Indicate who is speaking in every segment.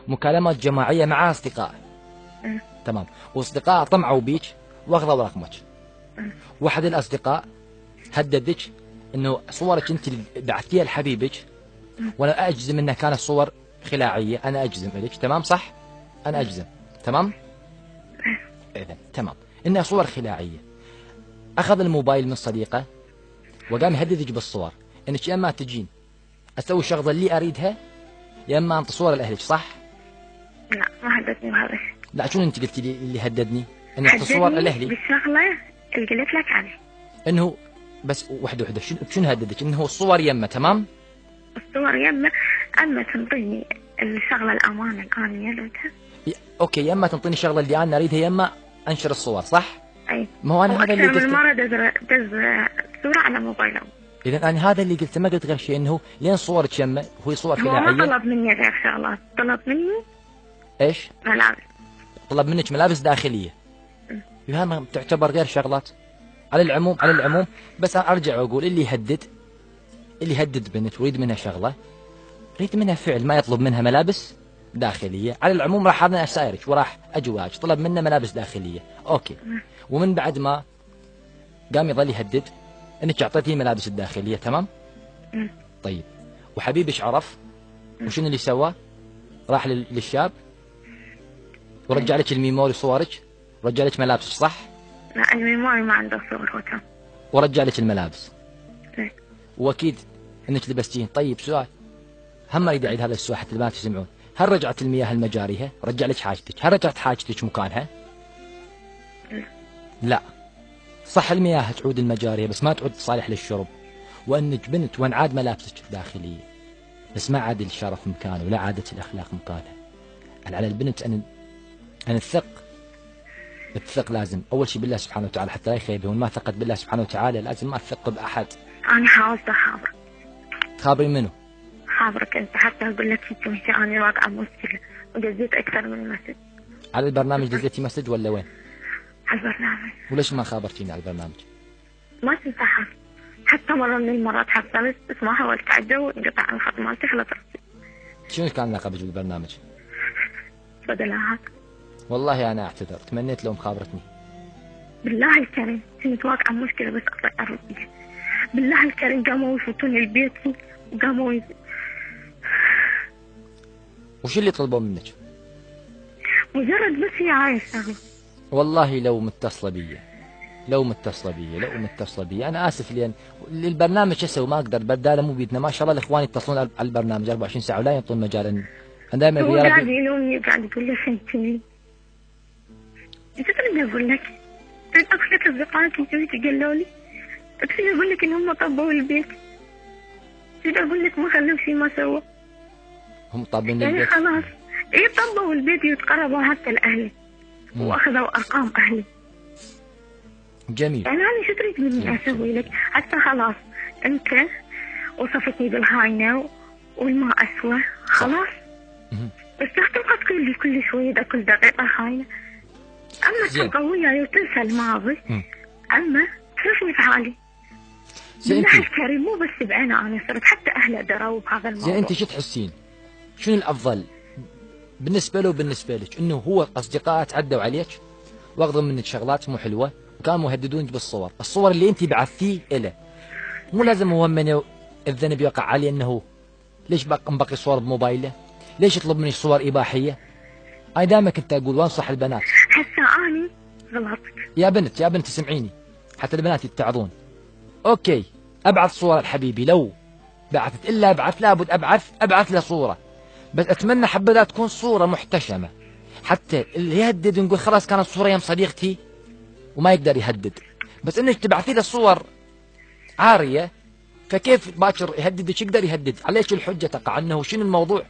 Speaker 1: مكالمات جماعيه مع اصدقاء. تمام. واصدقاء طمعوا بيك واخذوا رقمك. واحد الاصدقاء هددك انه صورك انت اللي بعثتيها لحبيبك، وانا اجزم انها كانت صور خلاعيه، انا اجزم لك. تمام صح؟ انا اجزم. تمام؟ اذا تمام انها صور خلاعيه. اخذ الموبايل من صديقه وقام يهددك بالصور، انك يا اما تجين اسوي الشغله اللي اريدها يا اما انطي صور لاهلك، صح؟
Speaker 2: لا ما هددني بهذا.
Speaker 1: لا شنو انت قلتي لي اللي هددني؟ اني اعطي صور لاهلي
Speaker 2: بالشغله اللي قلت لك عنها.
Speaker 1: انه بس وحده شنو هددك؟ انه الصور يمه. تمام؟
Speaker 2: الصور يمه، اما تنطيني الشغله الامانه الانيه لوتها.
Speaker 1: اوكي، يا اما تنطيني الشغله اللي انا اريدها يا اما انشر الصور، صح؟
Speaker 2: اي.
Speaker 1: ما هو انا هذا اللي قلته.
Speaker 2: من مره دز صوره على موبايله.
Speaker 1: اذا انا هذا اللي قلته، ما قلت غير شيء، انه لين صورك يمه وهي صور خلاعيه.
Speaker 2: هو ما طلب مني غير شغلات، طلب مني
Speaker 1: ايش؟
Speaker 2: ملابس.
Speaker 1: طلب منك ملابس داخليه. هذا تعتبر غير شغلات. على العموم بس ارجع واقول اللي يهدد بنت ويريد منها شغله، يريد منها فعل، ما يطلب منها ملابس داخليه. على العموم راح انا اسايرك وراح اجواج، طلب منه ملابس داخليه، اوكي. ومن بعد ما قام يظل يهدد انك اعطيتيه ملابس الداخليه. تمام؟ طيب وحبيبك عرف وشنو اللي سوى؟ راح للشاب ورجع لك الميموري صورك، ورجع لك ملابسك، صح؟
Speaker 2: لا الميموري ما عنده صور هو كان.
Speaker 1: ورجع لك الملابس. واكيد انك لبستين. طيب سؤال، هم اريد اعيد هذا السؤال حتى البنات يسمعون. هل رجعت المياه المجاريها؟ رجع لك حاجتك. هل رجعت حاجتك مكانها؟ لا. صح المياه تعود المجاريها بس ما تعود صالح للشرب، وانك بنت وان عاد ملابسك داخليه، بس ما عاد الشرف مكانه ولا عادت الاخلاق مكانها. على البنت ان الثق لازم اول شيء بالله سبحانه وتعالى حتى لا يخيبها، وان ما ثقت بالله سبحانه وتعالى لازم ما تثق باحد.
Speaker 2: انا حاولت اخابرك.
Speaker 1: تخابرين منو؟
Speaker 2: خابرك انت، حتى اقول لك انت انا واقعه مشكله ودزيت اكثر من مسج.
Speaker 1: على البرنامج دزيتي مسج ولا وين؟
Speaker 2: على البرنامج.
Speaker 1: وليش ما خابرتيني على البرنامج؟
Speaker 2: ما تنصحك. حتى مره من المرات حصلت بس ما حاولت اتعدى وانقطع الخط مالتي خلص راسي.
Speaker 1: شنو كان لقبك بالبرنامج؟
Speaker 2: بدلاهات.
Speaker 1: والله انا اعتذر، تمنيت لو مخابرتني.
Speaker 2: بالله الكريم كنت واقعه مشكله بس اعرف بك. بالله الكريم قاموا يفوتون البيت وقاموا
Speaker 1: وش اللي طلبوا منك؟
Speaker 2: مجرد بس هي عايشة.
Speaker 1: والله لو متصلة بي انا اسف لان البرنامج اسوي ما اقدر بداله مو بيدنا. ما شاء الله الاخوان يتصلون على البرنامج 24 ساعه ولا ينطون مجال. انا دائما
Speaker 2: هو قاعد يلومني قاعد يقول لي فهمتني. انت تريد اقول لك اقول لك اصدقائك انت قالوا لي تريد اقول لك ان هم طبوا البيت. تريد اقول لك ما خلوا شيء ما سووا.
Speaker 1: هم طابين
Speaker 2: يعني
Speaker 1: البيت
Speaker 2: خلاص ايه طبوا البيت ويتقربوا حتى لاهلي واخذوا ارقام اهلي.
Speaker 1: جميل.
Speaker 2: يعني انا شو تريد مني اسوي لك؟ حتى خلاص انت وصفتني بالخاينه والما اسوى خلاص. بس تبغى تقول لي كل شويه كل دقيقه خاينه. اما تبقى وياي وتنسى الماضي. اما تشوفني في حالي. بالله الكريم مو بس بعينه انا صرت حتى اهله دروا بهذا الموضوع.
Speaker 1: زين انت شو تحسين؟ شنو الافضل بالنسبه له وبالنسبه لك؟ انه هو اصدقائه تعدوا عليك واخذوا منك شغلات مو حلوه وكانوا يهددونك بالصور، الصور اللي انت بعثتيه له. مو لازم هو من الذنب يقع عليه انه ليش مبقي صور بموبايله؟ ليش يطلب مني صور اباحيه؟ انا دائما كنت اقول وانصح البنات.
Speaker 2: هسه اني غلطت.
Speaker 1: يا بنت اسمعيني حتى البنات يتعظون. اوكي ابعث صور لحبيبي، لو بعثت الا ابعث لابد ابعث له صوره، بس اتمنى حبذا تكون صوره محتشمه حتى اللي يهدد نقول خلاص كانت صوره يم صديقتي وما يقدر يهدد. بس انك تبعثي له صور عاريه فكيف باكر يهددك؟ يقدر يهدد عليك الحجه تقع انه شنو الموضوع؟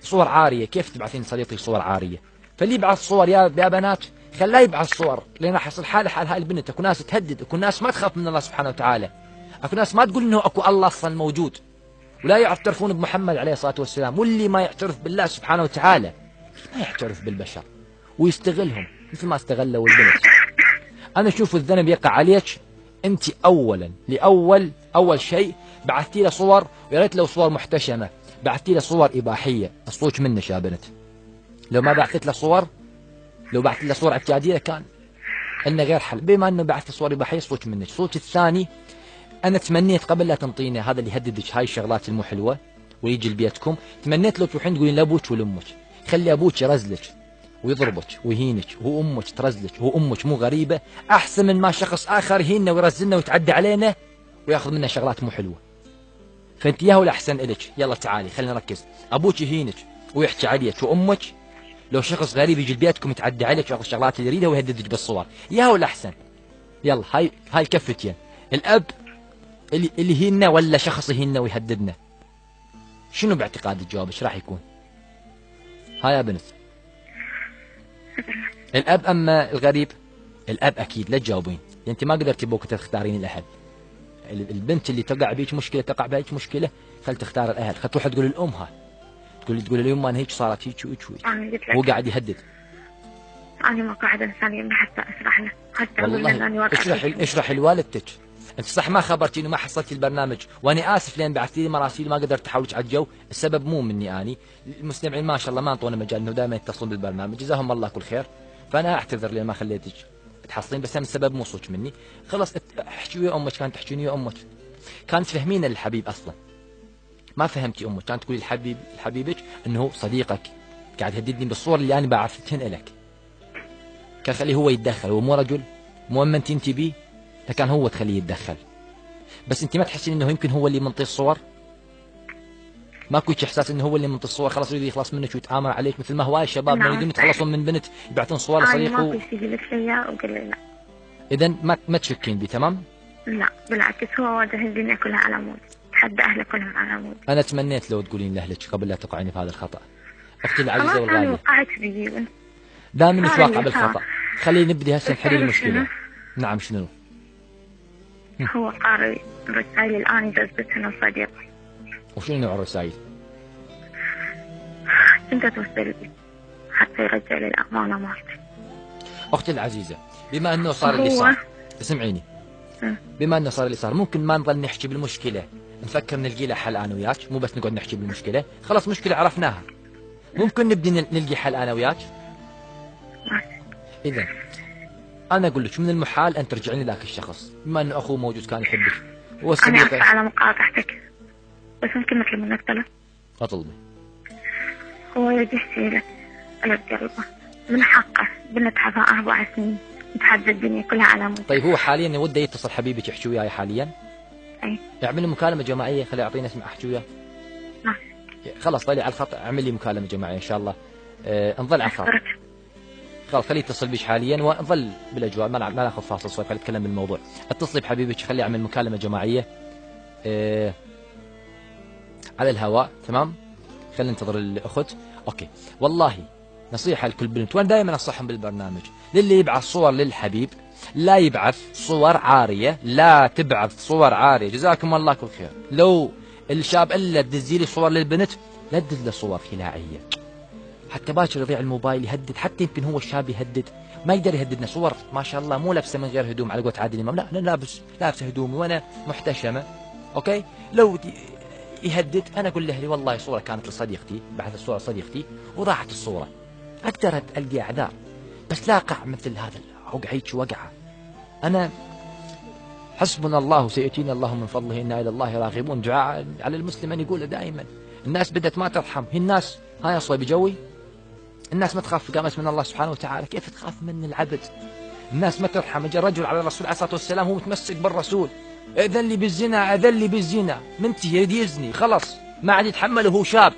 Speaker 1: صور عاريه، كيف تبعثين صديقتي صور عاريه؟ فاللي يبعث صور يا بنات خلاه يبعث صور، لان راح يصير حال هاي البنت. اكو ناس تهدد، اكو ناس ما تخاف من الله سبحانه وتعالى، اكو ناس ما تقول انه اكو الله اصلا موجود ولا يعترفون بمحمد عليه الصلاه والسلام. واللي ما يعترف بالله سبحانه وتعالى ما يعترف بالبشر ويستغلهم مثل ما استغلوا البنت. انا اشوف الذنب يقع عليك انت اولا. اول شيء بعثتي له صور، ويا ريت لو صور محتشمه، بعثتي له صور اباحيه، اصوك منك يا بنت. لو ما بعثت له صور، لو بعثت له صور اعتياديه كان انه غير حل. بما انه بعثت له صور يبقى حيصفك منك. صوت الثاني، انا تمنيت قبل لا تنطينا هذا اللي يهددك هاي الشغلات المو حلوه ويجي لبيتكم، تمنيت لو تروحين تقولين لابوك ولامك، خلي ابوك يرزلك ويضربك ويهينك وامك ترزلك وامك مو غريبه، احسن من ما شخص اخر يهيننا ويرزلنا ويتعدى علينا وياخذ منا شغلات مو حلوه. فانت ياهو الاحسن الك. يلا تعالي خلينا نركز. ابوك يهينك ويحكي عليك وامك، لو شخص غريب يجي لبيتكم يتعدى عليك وياخذ الشغلات اللي يريدها ويهددك بالصور، ياهو الاحسن. يلا هاي كفتين. الاب اللي يهيننا ولا شخص يهيننا ويهددنا؟ شنو باعتقاد الجواب ايش راح يكون؟ هاي يا بنت. الاب اما الغريب؟ الاب اكيد. لا تجاوبين، انت ما قدرتي بوقت تختارين الاهل. البنت اللي تقع بيك مشكله، تقع بيك مشكله، خل تختار الاهل. خل تروح تقول لامها، تقول اليوم انا هيك صارت هيك وهيك وهيك، هو قاعد يهدد.
Speaker 2: انا ما قاعده انسانيه حتى اشرح له، حتى
Speaker 1: والله اشرح لوالدتك. انت صح ما خبرتيني وما حصلتي البرنامج، وانا اسف لان بعثتي لي مراسيل ما قدرت احولك على الجو، السبب مو مني اني. المستمعين ما شاء الله ما انطونا مجال انه دائما يتصلون بالبرنامج، جزاهم الله كل خير. فانا اعتذر لان ما خليتك تحصلين، بس السبب مو صوت مني. خلاص احكي ويا امك، كانت تحكيني ويا امك، كانت تفهمين الحبيب اصلا. ما فهمتي امك، كانت تقولي لحبيبك انه صديقك قاعد يهددني بالصور اللي انا بعثتهن لك. كان خليه هو يتدخل، هو مو رجل، مو اما انت بيه، فكان هو تخليه يتدخل. بس انت ما تحسين انه يمكن هو اللي منطي الصور؟ ماكو احساس انه هو اللي منطي الصور، خلاص يريد يخلص منك ويتآمر عليك مثل ما هواي الشباب ما يريدون يتخلصون من بنت يبعثون صور لصديقه.
Speaker 2: ما في شيء قلت له وقال لي لا.
Speaker 1: اذا ما تشكين بي، تمام؟
Speaker 2: لا بالعكس، هو واجه الدنيا كلها على مود، تحدى اهله كلهم على مود.
Speaker 1: انا تمنيت لو تقولين لاهلك قبل لا تقعين في هذا الخطا. اختي العزيزه والغاليه،
Speaker 2: انا وقعت فيه.
Speaker 1: دائما نتوقع بالخطا. خلينا نبدي هسه نحل المشكله. نعم شنو؟
Speaker 2: هو قاري رسائل الان جذبت انا وصديقي.
Speaker 1: وشنو نوع الرسائل؟
Speaker 2: انت توصل لي حتى يرجع لي الامانه مالتي.
Speaker 1: اختي العزيزه، بما انه صار اللي صار، اسمعيني، بما انه صار اللي صار، ممكن ما نظل نحكي بالمشكله، نفكر نلقي لها حل انا وياك، مو بس نقعد نحكي بالمشكله، خلاص مشكله عرفناها، ممكن نبدي نلقي حل انا وياك. اذا انا اقول لك من المحال ان ترجعين لذاك الشخص، بما انه اخوه موجود كان يحبك
Speaker 2: انا اسفه على مقاطعتك، بس ممكن نطلب منك طلب؟
Speaker 1: اطلبي.
Speaker 2: هو يجي يحكي لك على قلبه، من حقه بنت حفا 4 سنين يتحدى الدنيا كلها على مود.
Speaker 1: طيب هو حاليا وده يتصل حبيبك يحكي وياي حاليا؟
Speaker 2: اي.
Speaker 1: يعمل مكالمه جماعيه، خليه يعطينا اسمع احكي وياه.
Speaker 2: نعم.
Speaker 1: خلاص طلع على الخط، اعمل لي مكالمه جماعيه ان شاء الله. نظل على الخط. خلاص خليه يتصل بيش حاليا ونظل بالاجواء، ما ناخذ فاصل صغير، خليه يتكلم بالموضوع. اتصلي بحبيبك، خليه يعمل مكالمه جماعيه على الهواء، تمام؟ خلينا ننتظر الاخت. اوكي. والله نصيحه لكل بنت، وانا دائما انصحهم بالبرنامج، للي يبعث صور للحبيب لا يبعث صور عاريه، لا تبعث صور عاريه، جزاكم الله كل خير. لو الشاب الا تدزي لي صور للبنت لا تدز له صور خلاعيه، حتى باكر يضيع الموبايل يهدد، حتى يمكن هو الشاب يهدد، ما يقدر يهددنا صور ما شاء الله مو لابسه من غير هدوم على قولة عادل امام، لا انا لابسه هدومي وانا محتشمه، اوكي؟ لو يهدد انا اقول لاهلي والله صوره كانت لصديقتي، بعث الصوره لصديقتي وضاعت الصوره، اقدر القي اعذار، بس لا اقع مثل هذا اوقع هيك وقعه. انا حسبنا الله سيأتينا الله من فضله انا الى الله راغبون، دعاء على المسلم ان يقوله دائما. الناس بدت ما ترحم، هي الناس هاي اصلا بجوي، الناس ما تخاف قامت من الله سبحانه وتعالى، كيف تخاف من العبد؟ الناس ما ترحم. اجى رجل على الرسول عليه الصلاه والسلام هو متمسك بالرسول، اذن لي بالزنا، اذن لي بالزنا، منتهي يريد يزني خلاص ما عاد يتحمل وهو شاب.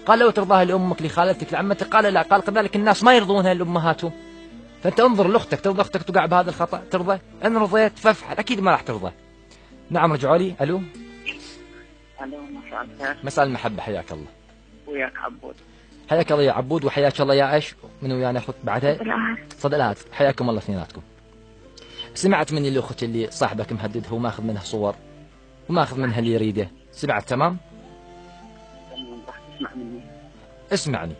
Speaker 1: قال لو ترضاها لامك لخالتك لعمتك، قال لا، قال كذلك الناس ما يرضونها لامهاتهم. فانت انظر لاختك، ترضى اختك تقع بهذا الخطا؟ ترضى؟ ان رضيت فافعل، اكيد ما راح ترضى. نعم رجعوا لي. الو.
Speaker 3: الو مساء الخير.
Speaker 1: مساء المحبه، حياك الله.
Speaker 3: وياك عبود.
Speaker 1: حياك الله يا عبود، وحياك الله يا ايش من ويانا اخت بعدها؟ صدقات. حياكم الله اثنيناتكم. سمعت مني الاخت اللي صاحبك مهددها وماخذ منها صور وماخذ منها اللي يريده، سمعت تمام؟
Speaker 3: راح تسمع مني.
Speaker 1: اسمعني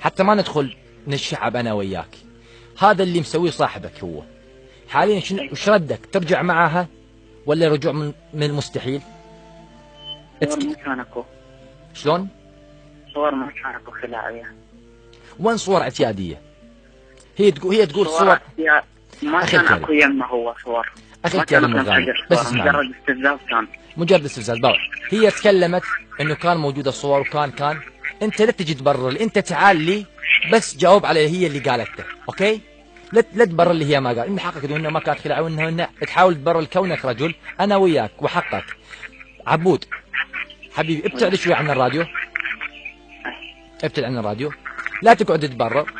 Speaker 1: حتى ما ندخل نشعب انا وياك. هذا اللي مسويه صاحبك هو حاليا، وش ردك؟ ترجع معها ولا رجوع من المستحيل؟
Speaker 3: صور ما كان اكو.
Speaker 1: شلون؟
Speaker 3: صور ما كان اكو خلاعيه.
Speaker 1: وين صور اعتياديه؟ هي تقول صور.
Speaker 3: ما
Speaker 1: أخي
Speaker 3: كان
Speaker 1: الكريم.
Speaker 3: اكو يمه هو صور.
Speaker 1: اخي
Speaker 3: ما
Speaker 1: الكريم
Speaker 3: كان
Speaker 1: الغالي،
Speaker 3: مسجل
Speaker 1: بس
Speaker 3: صور،
Speaker 1: اسمعني.
Speaker 3: مجرد استفزاز كان.
Speaker 1: مجرد استفزاز باو. هي تكلمت انه كان موجوده صور وكان انت لا تجي تبرر لي، انت تعال لي بس جاوب على هي اللي قالته، اوكي؟ لا تبرر لي هي ما قال، ان حقك انه ما كانت خلع، وانه تحاول تبرر كونك رجل، انا وياك وحقك. عبود حبيبي ابتعد شوي عن الراديو، ابتعد عن الراديو، لا تقعد تبرر،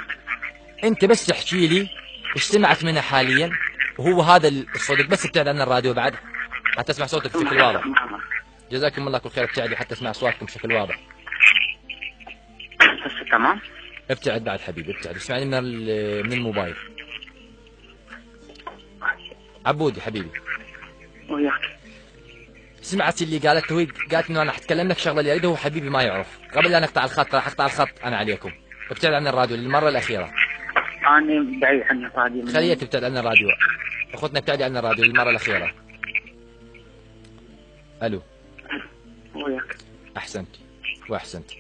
Speaker 1: انت بس احكي لي ايش سمعت منها حاليا وهو هذا الصدق، بس ابتعد عن الراديو بعد حتى اسمع صوتك بشكل واضح. جزاكم الله كل خير، ابتعدوا حتى اسمع اصواتكم بشكل واضح.
Speaker 3: هسه تمام.
Speaker 1: ابتعد بعد حبيبي، ابتعد، اسمعني من الموبايل. عبودي حبيبي
Speaker 3: وياك.
Speaker 1: سمعت اللي قالته؟ وهي قالت انه انا حتكلم لك شغله اللي اريده، هو حبيبي ما يعرف. قبل لا نقطع الخط، راح اقطع الخط انا عليكم. ابتعد عن الراديو للمره الاخيره.
Speaker 3: انا بعيد عن الراديو.
Speaker 1: خليها تبتعد عن الراديو، اخوتنا ابتعدي عن الراديو للمره الاخيره. الو.
Speaker 3: وياك.
Speaker 1: احسنت واحسنت.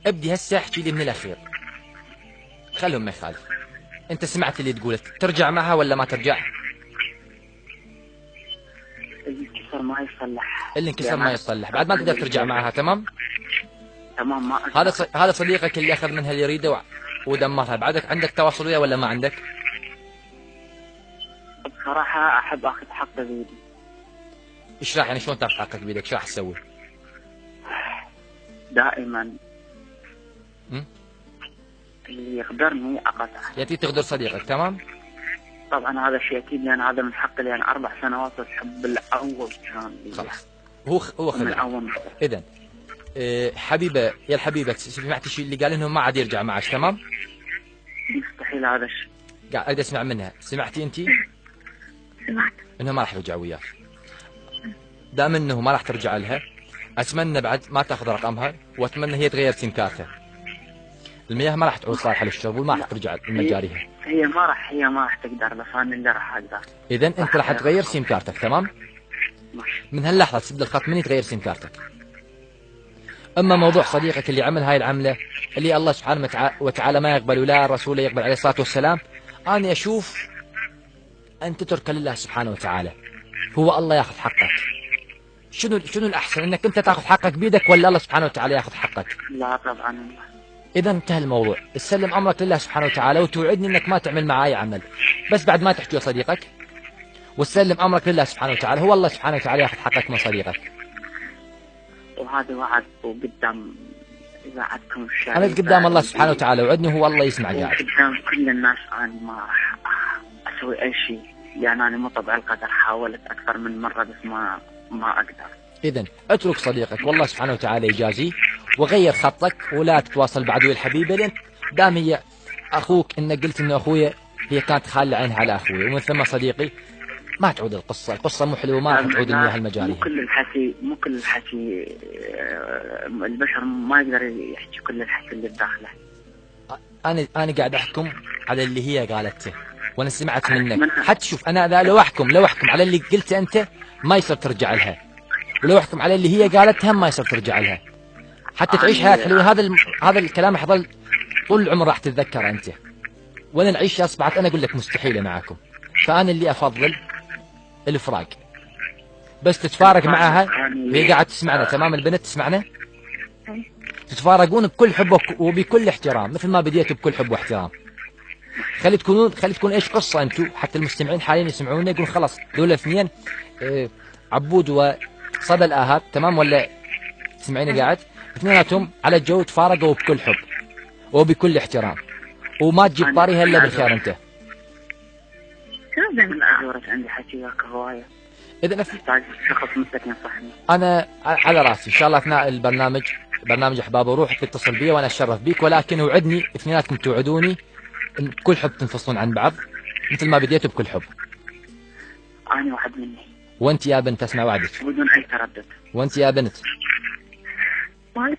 Speaker 1: ابدي هسه احكي لي من الاخير، خلهم ما يخالف. انت سمعت اللي تقوله، ترجع معها ولا ما ترجع؟
Speaker 3: اللي انكسر ما يصلح.
Speaker 1: اللي انكسر ما يصلح، بعد ما تقدر ترجع معها. تمام.
Speaker 3: تمام. ما
Speaker 1: هذا صديقك اللي اخذ منها اللي يريده ودمرها. بعدك عندك تواصل وياه ولا ما عندك؟
Speaker 3: بصراحة احب اخذ حقي بيدي.
Speaker 1: ايش راح يعني شلون تاخذ حقك بيدك؟ ايش راح تسوي؟
Speaker 3: دائما
Speaker 1: م?
Speaker 3: اللي يقدرني اقطعه.
Speaker 1: يعني تقدر صديقك. تمام.
Speaker 3: طبعا هذا شيء اكيد، لان هذا من حقي، لان 4 سنوات الحب الاول كان لي.
Speaker 1: خلاص هو
Speaker 3: من
Speaker 1: خذ.
Speaker 3: اول.
Speaker 1: اذا حبيبه يا الحبيبه، سمعتي الشيء اللي قال انه ما عاد يرجع معك؟ تمام.
Speaker 3: مستحيل هذا الشيء.
Speaker 1: قاعد اريد اسمع منها. سمعتي انت
Speaker 2: سمعت.
Speaker 1: انه ما راح يرجع وياك؟ دام انه ما راح ترجع لها، اتمنى بعد ما تاخذ رقمها، واتمنى هي تغير سيم كارتها. المياه ما راح تعود صالحه للشرب وما راح ترجع لمجاريها.
Speaker 3: هي ما راح تقدر، بس انا اللي راح اقدر.
Speaker 1: اذا انت راح تغير سيم كارتك. تمام.
Speaker 3: ماشي.
Speaker 1: من هاللحظه تسد الخط مني، تغير سيم كارتك. اما موضوع صديقك اللي عمل هاي العمله اللي الله سبحانه وتعالى ما يقبل ولا الرسول يقبل عليه الصلاه والسلام، انا اشوف ان تترك لله سبحانه وتعالى، هو الله ياخذ حقك. شنو الاحسن، انك انت تاخذ حقك بيدك ولا الله سبحانه وتعالى ياخذ حقك؟
Speaker 3: لا طبعا.
Speaker 1: اذا انتهى الموضوع، تسلم امرك لله سبحانه وتعالى وتوعدني انك ما تعمل معاي عمل، بس بعد ما تحكي لصديقك وتسلم امرك لله سبحانه وتعالى، هو الله سبحانه وتعالى ياخذ حقك من صديقك.
Speaker 3: وهذا وعد وقدام اذاعتكم الشريفه.
Speaker 1: انا قدام الله سبحانه وتعالى وعدني، هو الله يسمع قاعد.
Speaker 3: قدام كل الناس انا ما راح اسوي اي شيء، يعني انا مو طبع القدر، حاولت اكثر من مره بس ما اقدر.
Speaker 1: اذا اترك صديقك والله سبحانه وتعالى يجازيه، وغير خطك ولا تتواصل بعدوي الحبيبه، لان دام هي اخوك، انك قلت انه اخويا، هي كانت خالة عينها على اخوي، ومن ثم صديقي. ما تعود القصه مو حلوه، ما راح تعود المياه المجاريه.
Speaker 3: مو كل الحكي البشر ما يقدر يحكي كل الحكي اللي بداخله.
Speaker 1: انا قاعد احكم على اللي هي قالته، وانا سمعت منك. حتى شوف انا لو احكم على اللي قلته انت ما يصير ترجع لها، ولو احكم على اللي هي قالتها ما يصير ترجع لها، حتى تعيش حياه حلوه. هذا الكلام حظل طول العمر راح تتذكره انت، وانا العيشه اصبحت انا اقول لك مستحيله معكم. فانا اللي افضل الفراق، بس تتفارق معها. هي قاعد تسمعنا تمام؟ البنت تسمعنا. تتفارقون بكل حب وبكل احترام، مثل ما بديتوا بكل حب واحترام. خلي تكون ايش قصه انتم، حتى المستمعين حاليا يسمعونا يقول خلاص دول الاثنين عبود وصدى الاهات، تمام ولا تسمعيني قاعد؟ اثنيناتهم على الجو تفارقوا بكل حب وبكل احترام، وما تجيب طاريها الا بالخير انت.
Speaker 3: من أزورك عندي حكي وياك هواية.
Speaker 1: اذا
Speaker 3: احتاج شخص مثلك ينصحني.
Speaker 1: انا على راسي ان شاء الله اثناء برنامج احباب وروح تتصل بي وانا اتشرف بيك، ولكن اوعدني اثنيناتكم توعدوني ان بكل حب تنفصلون عن بعض مثل ما بديتوا بكل حب.
Speaker 3: انا واحد مني.
Speaker 1: وانت يا بنت اسمع وعدك.
Speaker 3: بدون اي تردد.
Speaker 1: وانت يا بنت
Speaker 2: ما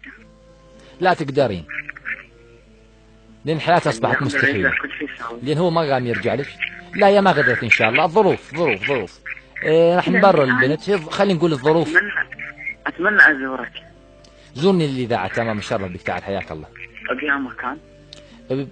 Speaker 1: لا تقدرين، لان حياتها اصبحت مستحيله، لان هو ما قام يرجع لك. لا يا ما قدرت ان شاء الله، الظروف ظروف راح نبرر البنت. خلينا نقول الظروف.
Speaker 3: اتمنى ازورك.
Speaker 1: زورني الاذاعه. تمام، مشرف بك، تعال حياك الله.
Speaker 3: ابيع مكان.